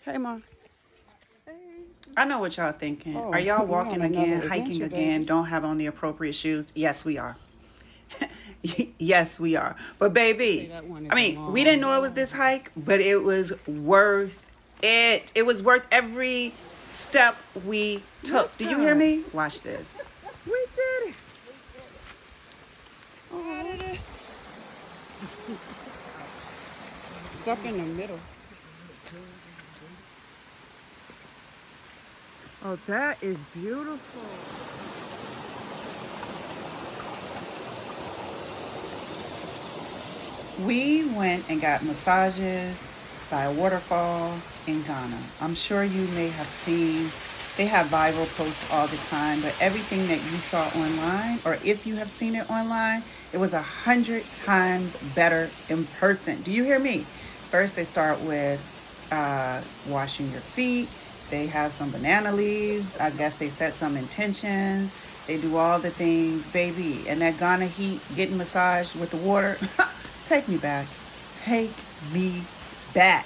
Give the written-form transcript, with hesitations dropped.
Hey, Mom. I know what y'all thinking. Are Oh, y'all we on walking again, another hiking adventure, again, baby. don't have on the appropriate shoes? Yes, we are. Yes, we are. But Say baby, that one I is a mean, we didn't long know it was this ride. hike, but it was worth it. It was worth every step we Yes, took. Do you hear God. me? Watch this. We did it. Oh, stuck in the middle. Oh, that is beautiful. We went and got massages by a waterfall in Ghana. I'm sure you may have seen, they have viral posts all the time, but everything that you saw online, or if you have seen it online, it was 100 times better in person. Do you hear me? First, they start with washing your feet. They have some banana leaves. I guess they set some intentions. They do all the things, baby. And that Ghana heat, getting massaged with the water. Take me back. Take me back.